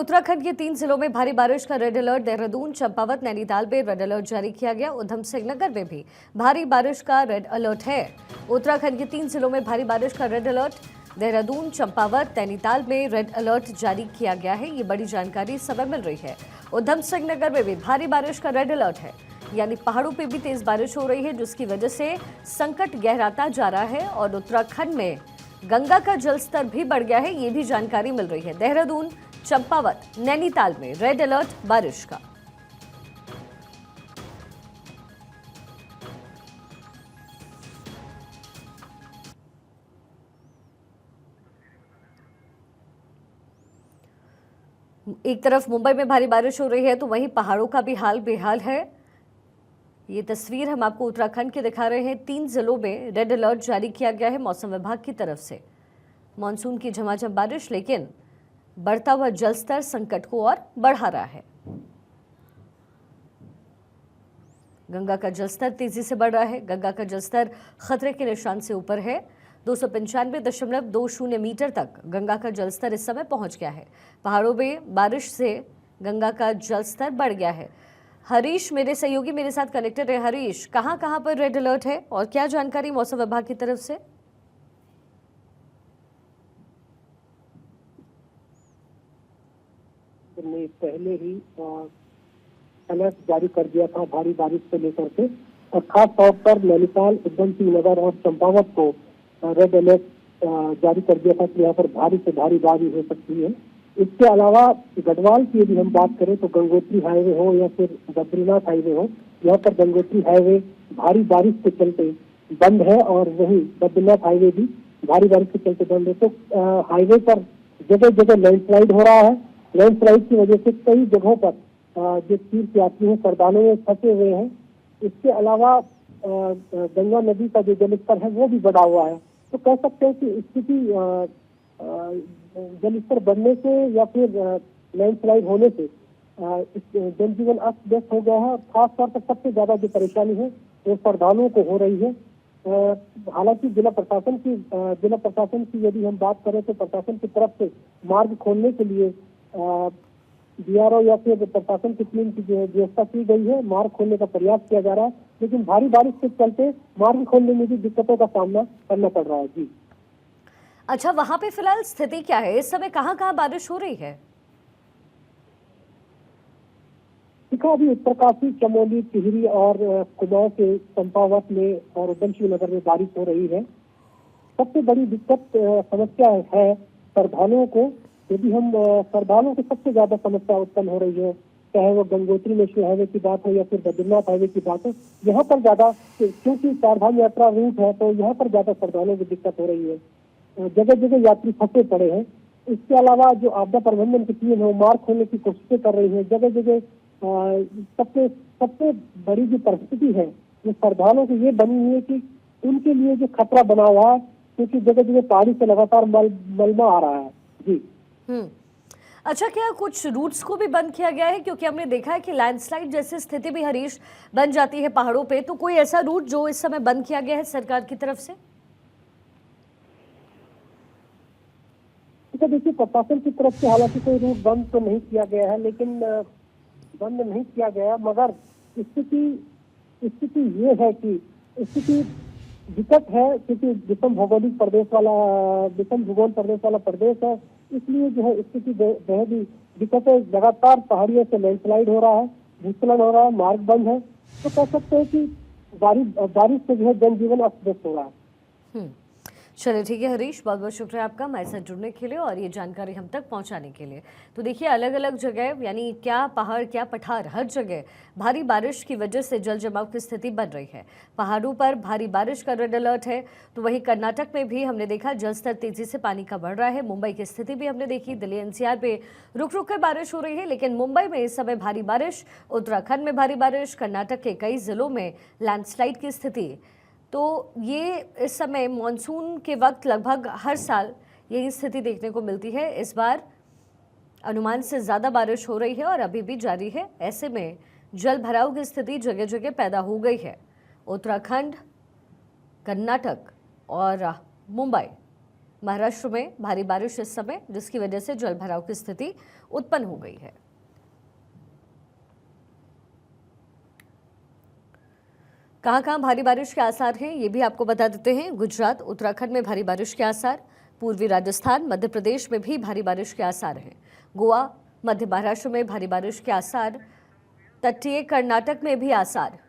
उत्तराखंड के 3 जिलों में भारी बारिश का रेड अलर्ट। देहरादून, चंपावत, नैनीताल में रेड अलर्ट जारी किया गया। उधम सिंह नगर में भी भारी बारिश का रेड अलर्ट है। उत्तराखंड के 3 जिलों में भारी बारिश का रेड अलर्ट। देहरादून, चंपावत, नैनीताल में रेड अलर्ट जारी किया गया है। ये बड़ी जानकारी इस समय मिल रही है। उधम सिंह नगर में भी भारी बारिश का रेड अलर्ट है, यानी पहाड़ों पर भी तेज बारिश हो रही है, जिसकी वजह से संकट गहराता जा रहा है और उत्तराखंड में गंगा का जलस्तर भी बढ़ गया है। ये भी जानकारी मिल रही है। देहरादून, चंपावत, नैनीताल में रेड अलर्ट बारिश का। एक तरफ मुंबई में भारी बारिश हो रही है तो वहीं पहाड़ों का भी हाल बेहाल है। ये तस्वीर हम आपको उत्तराखंड की दिखा रहे हैं। 3 जिलों में रेड अलर्ट जारी किया गया है मौसम विभाग की तरफ से। मानसून की झमाझम बारिश, लेकिन बढ़ता हुआ जलस्तर संकट को और बढ़ा रहा है। गंगा का जलस्तर तेजी से बढ़ रहा है। गंगा का जलस्तर खतरे के निशान से ऊपर है। 295.20 मीटर तक गंगा का जलस्तर इस समय पहुंच गया है। पहाड़ों में बारिश से गंगा का जलस्तर बढ़ गया है। हरीश, मेरे सहयोगी, मेरे साथ कनेक्टेड है। हरीश, कहां पर रेड अलर्ट है और क्या जानकारी मौसम विभाग की तरफ से? ने पहले ही अलर्ट जारी कर दिया था भारी बारिश को लेकर के, और खास तौर पर नैनीताल, उधम सिंह नगर और चंपावत को रेड अलर्ट जारी कर दिया था कि यहाँ पर भारी से भारी बारिश हो सकती है। इसके अलावा गढ़वाल की यदि हम बात करें तो गंगोत्री हाईवे हो या फिर बद्रीनाथ हाईवे हो, यहाँ पर गंगोत्री हाईवे भारी बारिश के चलते बंद है और वहीं बद्रीनाथ हाईवे भी भारी बारिश के चलते बंद है। तो हाईवे पर जगह जगह लैंडस्लाइड हो रहा है। लैंडस्लाइड की वजह से कई जगहों पर जो तीर्थ यात्री हैं, श्रद्धालु में फंसे हुए हैं। इसके अलावा गंगा नदी का जो जलस्तर है वो भी बढ़ा हुआ है। तो कह सकते हैं कि स्थिति जलस्तर बढ़ने से या फिर लैंडस्लाइड होने से जनजीवन अस्त व्यस्त हो गया है। खास तौर पर सबसे ज्यादा जो परेशानी है वो श्रद्धालुओं को हो रही है। हालांकि जिला प्रशासन की यदि हम बात करें तो प्रशासन की तरफ से मार्ग खोलने के लिए बीआरओ या फिर प्रशासन की टीम की जो व्यवस्था की गई है, मार्ग खोलने का प्रयास किया जा रहा है, लेकिन भारी बारिश के चलते मार्ग खोलने में भी दिक्कतों का सामना करना पड़ रहा है। जी अच्छा, वहां पे फिलहाल स्थिति क्या है? इस समय कहां बारिश हो रही है? देखा, अभी उत्तरकाशी, चमोली, टिहरी और कुमाऊं के चंपावत में और उधम सिंह नगर में बारिश हो रही है। सबसे बड़ी दिक्कत समस्या है श्रद्धालुओं को। यदि हम श्रद्धालुओं को सबसे ज्यादा समस्या उत्पन्न हो रही है, चाहे वो गंगोत्री नेशनल हाईवे की बात हो या फिर बद्रीनाथ हाईवे की बात हो, यहाँ पर ज्यादा, क्योंकि चारधाम यात्रा रूट है तो यहाँ पर ज्यादा श्रद्धालुओं की दिक्कत हो रही है। जगह जगह यात्री फंसे पड़े हैं। इसके अलावा जो आपदा प्रबंधन की टीम है वो मार्ग खोलने की कोशिशें कर रही है। जगह जगह सबसे बड़ी जो परिस्थिति है वो श्रद्धालुओं की ये बनी हुई है कि उनके लिए जो खतरा बना हुआ है, क्योंकि जगह जगह पहाड़ी से लगातार मलबा आ रहा है। जी अच्छा, क्या कुछ रूट्स को भी बंद किया गया है? क्योंकि हमने देखा है कि लैंडस्लाइड जैसी स्थिति भी हरीश बन जाती है पहाड़ों पे, तो कोई ऐसा रूट जो इस समय बंद किया गया है सरकार की तरफ से? तो देखिए, प्रशासन की तरफ से हालांकि कोई रूट बंद तो नहीं किया गया है, लेकिन बंद नहीं किया गया, मगर स्थिति ये है कि स्थिति दिक्कत है, क्योंकि विषम भूगोल प्रदेश वाला प्रदेश है, इसलिए जो है स्थिति बेहद ही दिक्कत है। लगातार पहाड़ियों से लैंडस्लाइड हो रहा है, भूस्खलन हो रहा है, मार्ग बंद है। तो कह सकते हैं कि बारिश से जो है जनजीवन अस्त व्यस्त हो रहा है। चलिए, ठीक है हरीश, बहुत बहुत शुक्रिया आपका हमारे साथ जुड़ने के लिए और ये जानकारी हम तक पहुंचाने के लिए। तो देखिए, अलग अलग जगह, यानी क्या पहाड़ क्या पठार, हर जगह भारी बारिश की वजह से जल जमाव की स्थिति बन रही है। पहाड़ों पर भारी बारिश का रेड अलर्ट है, तो वहीं कर्नाटक में भी हमने देखा जलस्तर तेजी से पानी का बढ़ रहा है। मुंबई की स्थिति भी हमने देखी। दिल्ली एनसीआर पे रुक रुक कर बारिश हो रही है, लेकिन मुंबई में इस समय भारी बारिश, उत्तराखंड में भारी बारिश, कर्नाटक के कई जिलों में लैंडस्लाइड की स्थिति। तो ये इस समय मानसून के वक्त लगभग हर साल यही स्थिति देखने को मिलती है। इस बार अनुमान से ज़्यादा बारिश हो रही है और अभी भी जारी है। ऐसे में जल भराव की स्थिति जगह जगह पैदा हो गई है। उत्तराखंड, कर्नाटक और मुंबई महाराष्ट्र में भारी बारिश इस समय, जिसकी वजह से जलभराव की स्थिति उत्पन्न हो गई है। कहां भारी बारिश के आसार हैं, ये भी आपको बता देते हैं। गुजरात, उत्तराखंड में भारी बारिश के आसार, पूर्वी राजस्थान, मध्य प्रदेश में भी भारी बारिश के आसार हैं। गोवा, मध्य महाराष्ट्र में भारी बारिश के आसार, तटीय कर्नाटक में भी आसार।